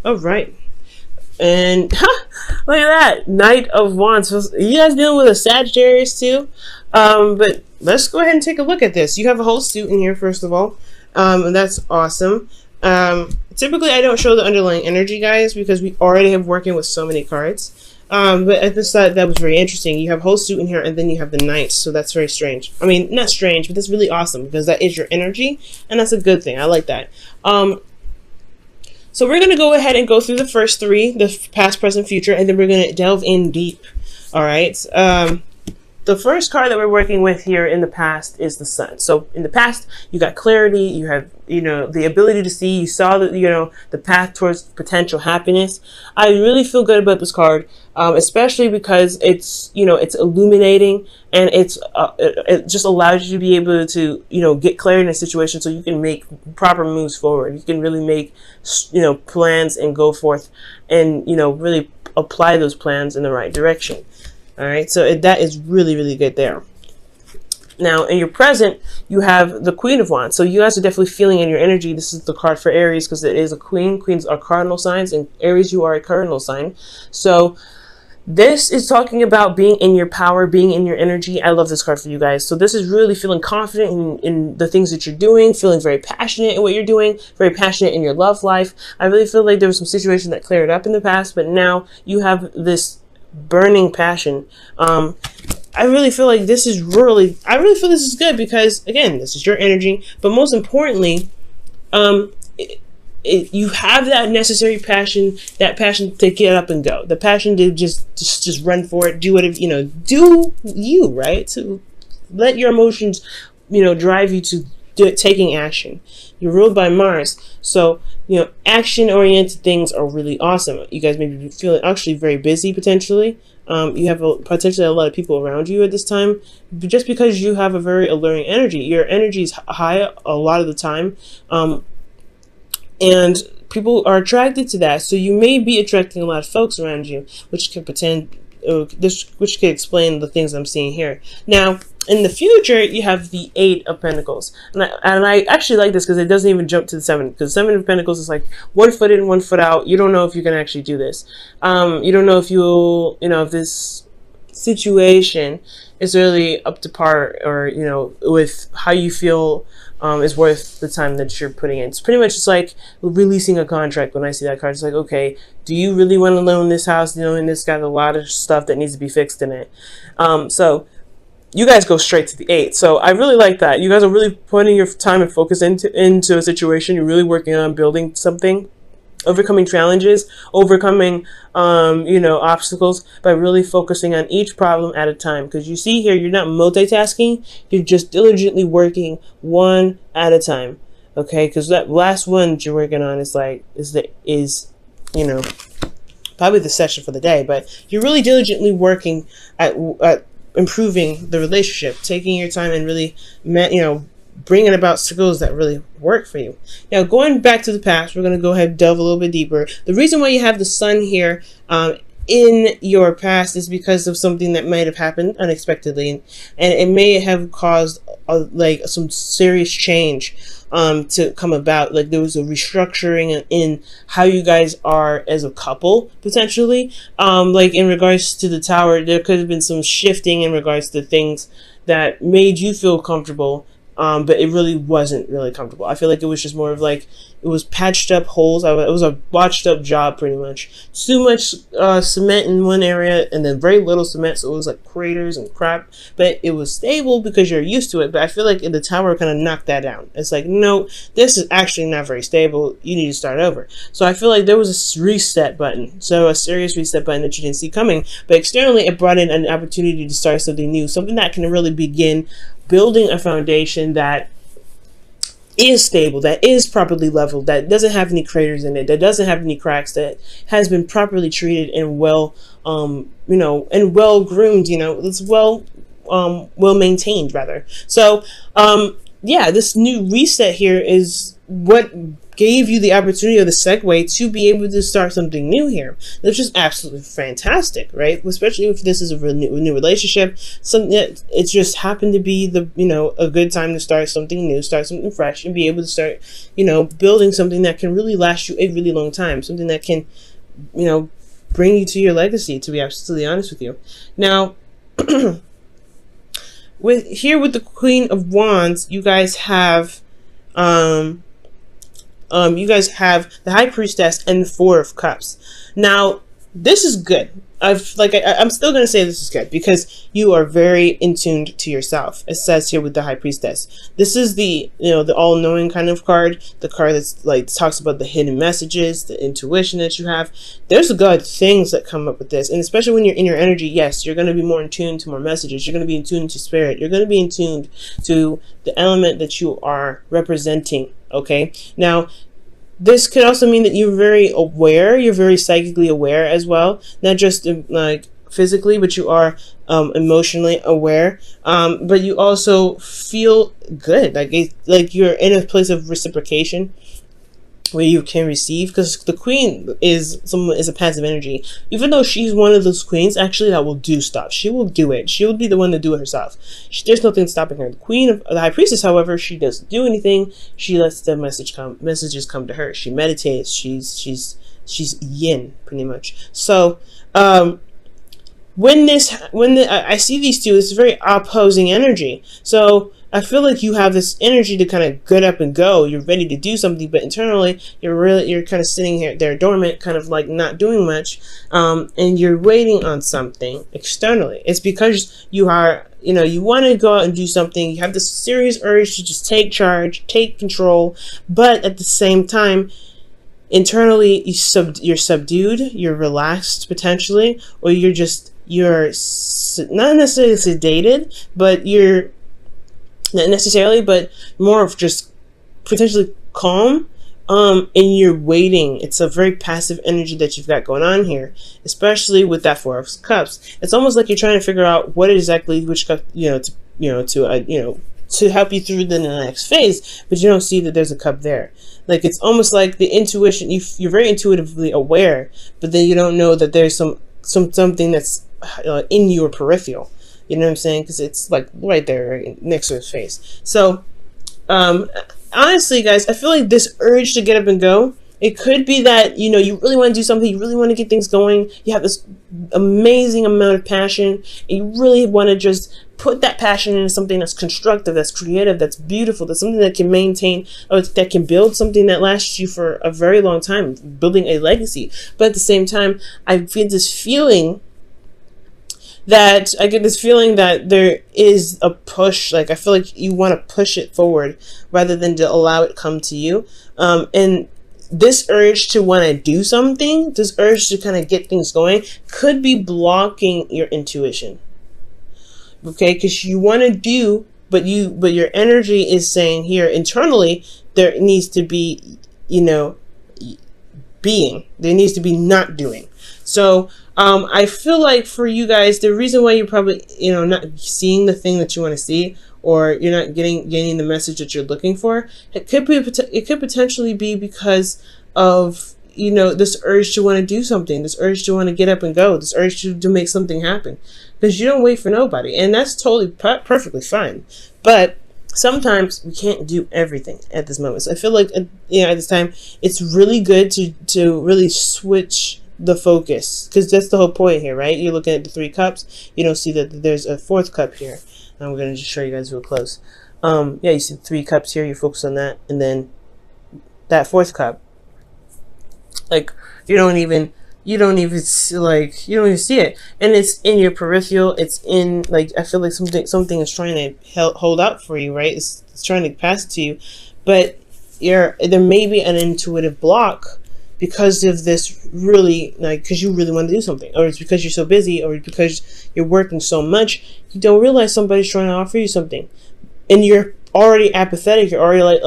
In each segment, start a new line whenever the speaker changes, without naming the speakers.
All right. And look at that, Knight of Wands. So you guys dealing with a Sagittarius too? But let's go ahead and take a look at this. You have a whole suit in here, first of all, and that's awesome. Typically, I don't show the underlying energy, guys, because we already have working with so many cards. But I just thought that was very interesting. You have a whole suit in here, and then you have the Knight, so that's very strange. I mean, not strange, but that's really awesome because that is your energy, and that's a good thing. I like that. So we're going to go ahead and go through the first three, the past, present, future, and then we're going to delve in deep. All right. The first card that we're working with here in the past is the Sun. So in the past, you got clarity, you have, the ability to see, you saw the, the path towards potential happiness. I really feel good about this card, especially because it's, it's illuminating, and it just allows you to be able to, get clarity in a situation so you can make proper moves forward. You can really make, plans and go forth and, really apply those plans in the right direction. All right, so that is really, really good there. Now, in your present, you have the Queen of Wands. So you guys are definitely feeling in your energy. This is the card for Aries because it is a queen. Queens are cardinal signs, and Aries, you are a cardinal sign. So this is talking about being in your power, being in your energy. I love this card for you guys. So this is really feeling confident in the things that you're doing, feeling very passionate in what you're doing, very passionate in your love life. I really feel like there was some situation that cleared up in the past, but now you have this burning passion. I really feel like this is I really feel this is good because, again, this is your energy, but most importantly, you have that necessary passion, that passion to get up and go, the passion to just run for it, do whatever, do you, right? To let your emotions, drive you to taking action. You're ruled by Mars, so action-oriented things are really awesome. You guys may be feeling actually very busy potentially. You have potentially a lot of people around you at this time, just because you have a very alluring energy. Your energy is high a lot of the time, and people are attracted to that. So you may be attracting a lot of folks around you, which could which could explain the things I'm seeing here. Now, in the future, you have the Eight of Pentacles. And I actually like this because it doesn't even jump to the Seven. Because Seven of Pentacles is like 1 foot in, 1 foot out. You don't know if you can actually do this. You don't know if you'll, if this situation is really up to par, or, with how you feel is worth the time that you're putting in. It's pretty much just like releasing a contract. When I see that card, it's like, okay, do you really want to loan this house? And it's got a lot of stuff that needs to be fixed in it. So you guys go straight to the 8. So I really like that. You guys are really putting your time and focus into a situation. You're really working on building something, overcoming challenges, overcoming, obstacles by really focusing on each problem at a time. Because you see here, you're not multitasking. You're just diligently working one at a time. Okay, because that last one that you're working on is probably the session for the day. But you're really diligently working at improving the relationship, taking your time and really, bringing about skills that really work for you. Now, going back to the past, we're going to go ahead and delve a little bit deeper. The reason why you have the Sun here in your past is because of something that might have happened unexpectedly, and it may have caused some serious change to come about. Like there was a restructuring in how you guys are as a couple, potentially. Like in regards to the Tower, there could have been some shifting in regards to things that made you feel comfortable, but it really wasn't really comfortable. I feel like it was just more of like, it was patched up holes. It was a botched up job, pretty much. Too much cement in one area and then very little cement, so it was like craters and crap. But it was stable because you're used to it. But I feel like in the Tower kind of knocked that down. It's like, no, this is actually not very stable. You need to start over. So I feel like there was a reset button. So a serious reset button that you didn't see coming. But externally, it brought in an opportunity to start something new. Something that can really begin building a foundation that is stable, that is properly leveled, that doesn't have any craters in it, that doesn't have any cracks, that has been properly treated and well, and well groomed, it's well maintained rather. So, yeah, this new reset here is what gave you the opportunity or the segue to be able to start something new here. That's just absolutely fantastic, right? Especially if this is a new relationship. Something that it just happened to be the, a good time to start something new, start something fresh, and be able to start, building something that can really last you a really long time. Something that can, bring you to your legacy, to be absolutely honest with you. Now, with the Queen of Wands, you guys have the High Priestess and the Four of Cups. Now, this is good. I'm still going to say this is good because you are very in tuned to yourself. It says here with the High Priestess. This is the, the all-knowing kind of card. The card that's talks about the hidden messages, the intuition that you have. There's good things that come up with this. And especially when you're in your energy, yes, you're going to be more in tune to more messages. You're going to be in tune to spirit. You're going to be in tune to the element that you are representing. Okay. Now, this could also mean that you're very aware, you're very psychically aware as well, not just physically, but you are emotionally aware, but you also feel good, like you're in a place of reciprocation where you can receive, because the Queen is a passive energy. Even though she's one of those queens actually that will do stuff, she will do it. She will be the one to do it herself. There's nothing stopping her. The High Priestess, however, she doesn't do anything. She lets the messages come to her. She meditates. She's yin pretty much. So when I see these two, it's very opposing energy. So I feel like you have this energy to kind of get up and go. You're ready to do something, but internally you're kind of sitting there dormant, kind of like not doing much, and you're waiting on something externally. It's because you are, you want to go out and do something. You have this serious urge to just take charge, take control, but at the same time, internally you're subdued, you're relaxed potentially, or you're not necessarily sedated, but you're not necessarily, but more of just potentially calm, and you're waiting. It's a very passive energy that you've got going on here, especially with that Four of Cups. It's almost like you're trying to figure out which cup, to help you through the next phase, but you don't see that there's a cup there. Like, it's almost like the intuition, you're very intuitively aware, but then you don't know that there's something that's in your peripheral. You know what I'm saying? Because it's like right there, right next to his face. So, honestly, guys, I feel like this urge to get up and go, it could be that, you really want to do something, you really want to get things going, you have this amazing amount of passion, and you really want to just put that passion into something that's constructive, that's creative, that's beautiful, that's something that can maintain, or that can build something that lasts you for a very long time, building a legacy. But at the same time, I get this feeling that there is a push. Like, I feel like you want to push it forward rather than to allow it come to you. And this urge to want to do something, this urge to kind of get things going, could be blocking your intuition. Okay, because you want to do, but your energy is saying here internally there needs to be, being. There needs to be not doing. So I feel like for you guys, the reason why you're probably, not seeing the thing that you want to see, or you're not getting the message that you're looking for, it could potentially be because of, this urge to want to do something, this urge to want to get up and go, this urge to make something happen, because you don't wait for nobody, and that's totally perfectly fine. But sometimes we can't do everything at this moment. So I feel like, at this time, it's really good to really switch the focus, because that's the whole point here, right? You're looking at the 3 cups. You don't see that there's a 4th cup here. I'm going to just show you guys real close. You see 3 cups here. You focus on that, and then that 4th cup. Like, you don't even see it, and it's in your peripheral. It's in, like, I feel like something is trying to hold out for you, right? It's trying to pass it to you, but there may be an intuitive block because of this, really, like, because you really want to do something, or it's because you're so busy, or because you're working so much, you don't realize somebody's trying to offer you something, and you're already apathetic. You're already like,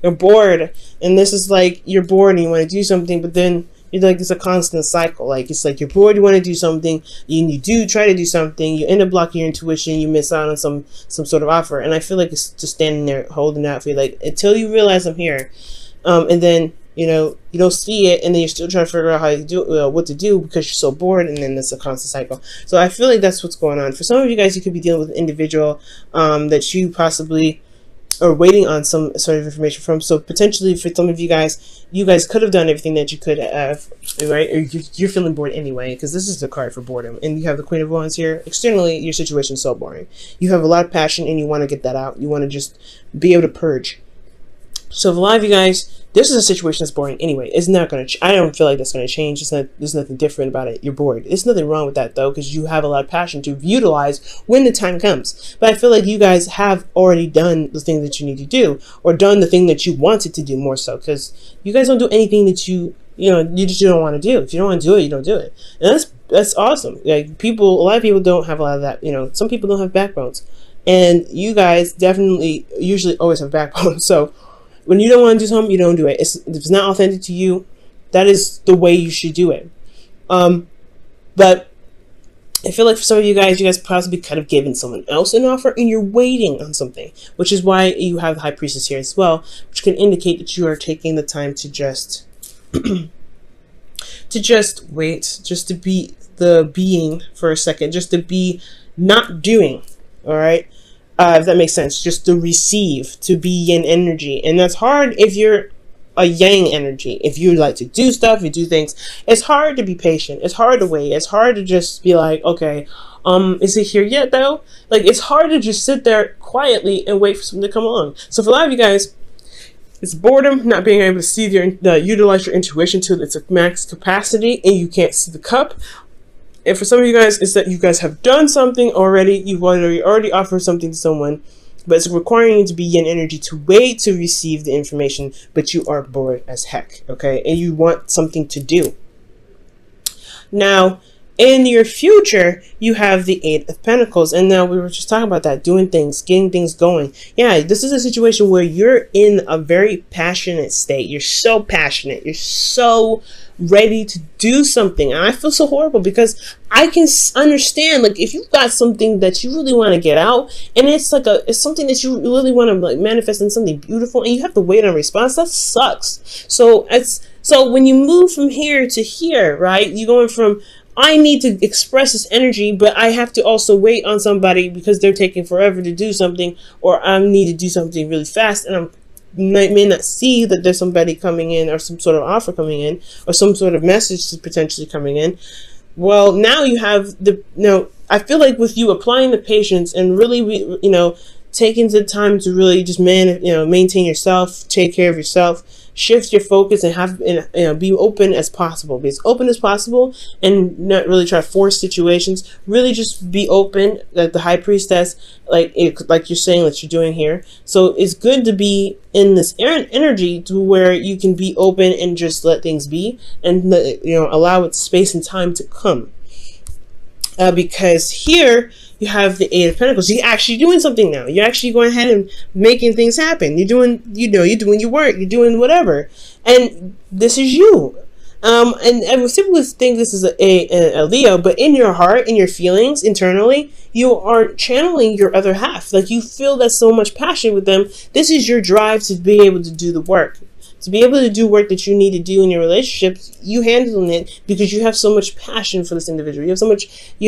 you're bored, and this is like, you're bored and you want to do something, but then It's like it's a constant cycle. Like it's like you're bored, you want to do something, you do try to do something, you end up blocking your intuition, you miss out on some sort of offer. And I feel like it's just standing there holding out for you, like until you realize I'm here, and then you don't see it, and then you're still trying to figure out how to do what to do because you're so bored, and then it's a constant cycle. So I feel like that's what's going on for some of you guys. You could be dealing with an individual that you possibly or waiting on some sort of information from. So potentially for some of you guys could have done everything that you could have, right? Or you're feeling bored anyway, because this is the card for boredom. And you have the Queen of Wands here. Externally, your situation is so boring. You have a lot of passion and you want to get that out. You want to just be able to purge. So for a lot of you guys, this is a situation that's boring anyway. It's not going to, I don't feel like that's going to change. There's nothing different about it. You're bored. There's nothing wrong with that though, because you have a lot of passion to utilize when the time comes. But I feel like you guys have already done the thing that you need to do, or done the thing that you wanted to do more so, because you guys don't do anything that you just don't want to do. If you don't want to do it, you don't do it. And that's awesome. Like a lot of people don't have a lot of that. Some people don't have backbones, and you guys definitely usually always have backbones. So when you don't want to do something, you don't do it. If it's not authentic to you, that is the way you should do it. But I feel like for some of you guys possibly could have given someone else an offer and you're waiting on something, which is why you have the High Priestess here as well, which can indicate that you are taking the time to just wait, just to be the being for a second, just to be not doing, all right? If that makes sense, just to receive, to be yin energy. And that's hard if you're a yang energy. If you like to do stuff, you do things, it's hard to be patient. It's hard to wait. It's hard to just be like, okay, is it here yet though? Like, it's hard to just sit there quietly and wait for something to come along. So for a lot of you guys, it's boredom, not being able to see utilize your intuition to its max capacity, and you can't see the cup. And for some of you guys, it's that you guys have done something already. You've already offered something to someone, but it's requiring you to be yin energy to wait to receive the information, but you are bored as heck, okay? And you want something to do. Now, in your future, you have the Eight of Pentacles. And now we were just talking about that, doing things, getting things going. Yeah, this is a situation where you're in a very passionate state. You're so passionate. You're so ready to do something. And I feel so horrible because I can understand, like, if you've got something that you really want to get out, and it's something that you really want to like manifest in something beautiful, and you have to wait on a response, that sucks. So when you move from here to here, right, you're going from, I need to express this energy, but I have to also wait on somebody because they're taking forever to do something, or I need to do something really fast, and may not see that there's somebody coming in, or some sort of offer coming in, or some sort of message potentially coming in. Well, now you have I feel like with you applying the patience and really, taking the time to really just maintain yourself, take care of yourself, shift your focus, and have be open as possible. Be as open as possible, and not really try to force situations. Really, just be open, like the High Priestess, like you're saying that you're doing here. So it's good to be in this energy to where you can be open and just let things be, and allow it space and time to come. Because here you have the Eight of Pentacles. You're actually doing something now. You're actually going ahead and making things happen. You're doing your work. You're doing whatever. And this is you. And people think this is a Leo, but in your heart, in your feelings, internally, you are channeling your other half. Like, you feel that so much passion with them. This is your drive to be able to do the work. To be able to do work that you need to do in your relationships, you handling it because you have so much passion for this individual. You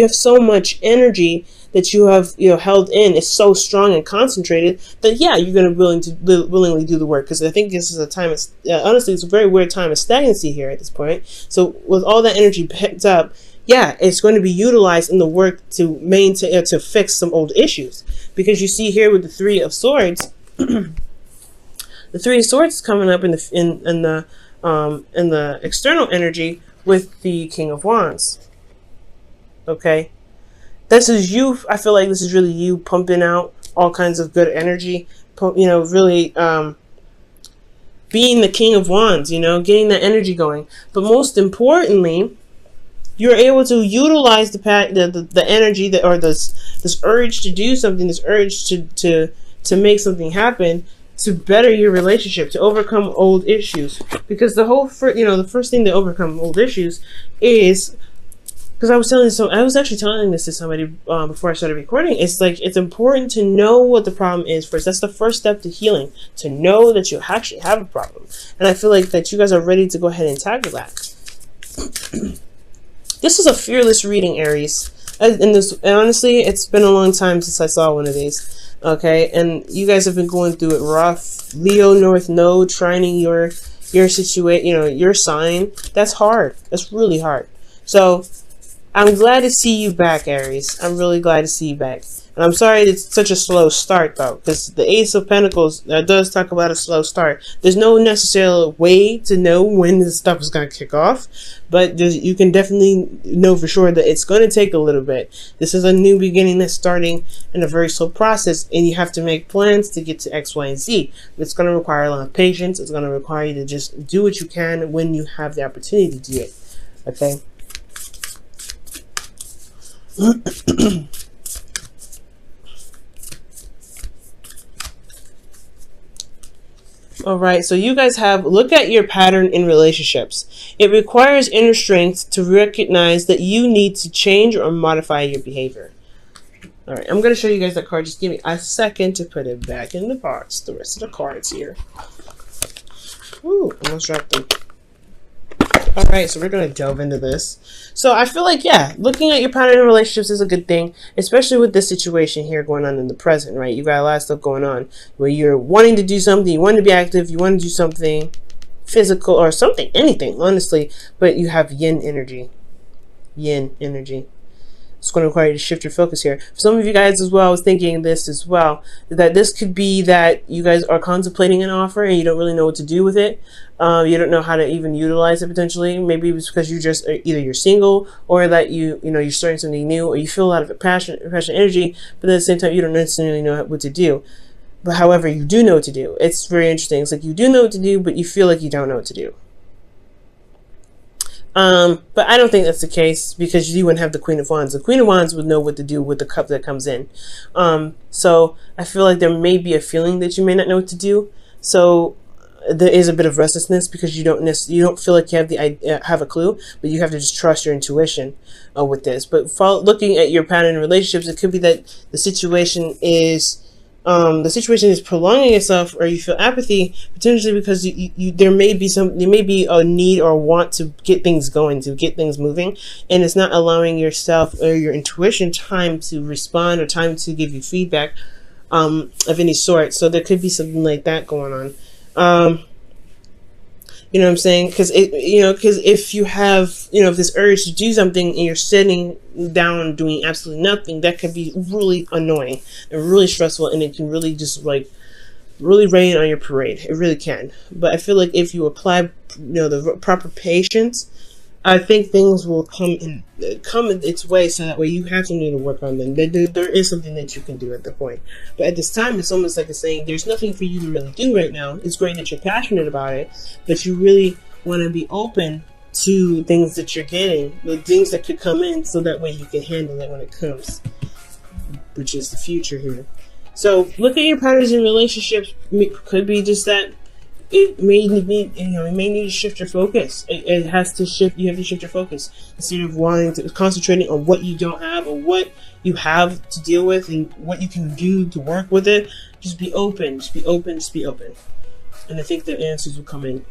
have so much energy that you have held in. It's so strong and concentrated that you're going to willingly do the work. Because I think this is a time. Honestly, it's a very weird time of stagnancy here at this point. So with all that energy picked up, it's going to be utilized in the work to maintain to fix some old issues. Because you see here with the Three of Swords. The Three of Swords is coming up in the external energy with the King of Wands. Okay, this is you. I feel like this is really you pumping out all kinds of good energy. Really being the King of Wands. Getting that energy going. But most importantly, you're able to utilize the energy or this urge to do something, this urge to make something happen, to better your relationship, to overcome old issues. Because the whole, the first thing to overcome old issues is, because I was actually telling this to somebody before I started recording. It's like, it's important to know what the problem is first. That's the first step to healing, to know that you actually have a problem. And I feel like that you guys are ready to go ahead and tackle that. This is a fearless reading, Aries. And honestly, it's been a long time since I saw one of these. Okay, and you guys have been going through it rough. Leo North Node trining your situation, your sign. That's hard. That's really hard. So I'm glad to see you back, Aries. I'm really glad to see you back. And I'm sorry it's such a slow start, though, because the Ace of Pentacles does talk about a slow start. There's no necessary way to know when this stuff is going to kick off, but you can definitely know for sure that it's going to take a little bit. This is a new beginning that's starting in a very slow process, and you have to make plans to get to X, Y, and Z. It's going to require a lot of patience. It's going to require you to just do what you can when you have the opportunity to do it. Okay? All right, so you guys look at your pattern in relationships. It requires inner strength to recognize that you need to change or modify your behavior. All right, I'm going to show you guys that card. Just give me a second to put it back in the box. The rest of the cards here. Ooh, almost dropped them. All right, so we're going to delve into this. So I feel like, yeah, looking at your pattern in relationships is a good thing, especially with this situation here going on in the present, right? You got a lot of stuff going on where you're wanting to do something, you want to be active, you want to do something physical or something, anything, honestly, but you have yin energy. Yin energy. It's going to require you to shift your focus here. For some of you guys as well, I was thinking this as well, that this could be that you guys are contemplating an offer and you don't really know what to do with it. You don't know how to even utilize it potentially. Maybe it's because you just either you're single or that you're starting something new, or you feel a lot of passion energy, but at the same time you don't necessarily know what to do. But however, you do know what to do. It's very interesting. It's like you do know what to do, but you feel like you don't know what to do. But I don't think that's the case, because you wouldn't have the Queen of Wands. The Queen of Wands would know what to do with the cup that comes in. So I feel like there may be a feeling that you may not know what to do. So there is a bit of restlessness because you don't feel like you have a clue, but you have to just trust your intuition with this. But looking at your pattern in relationships, it could be that the situation is prolonging itself, or you feel apathy potentially because there may be a need or want to get things going, to get things moving, and it's not allowing yourself or your intuition time to respond or time to give you feedback of any sort. So there could be something like that going on. You know what I'm saying? Because if you have, this urge to do something and you're sitting down doing absolutely nothing, that can be really annoying and really stressful, and it can really just really rain on your parade. It really can. But I feel like if you apply, the proper patience, I think things will come in its way, so that way you have something to work on. Then there is something that you can do at the point. But at this time, it's almost like it's saying there's nothing for you to really do right now. It's great that you're passionate about it, but you really want to be open to things that you're getting, the things that could come in, so that way you can handle it when it comes, which is the future here. So look at your patterns in relationships. Could be just that. It may need, to shift your focus. It has to shift. You have to shift your focus instead of concentrating on what you don't have or what you have to deal with and what you can do to work with it. Just be open. Just be open. Just be open. And I think the answers will come in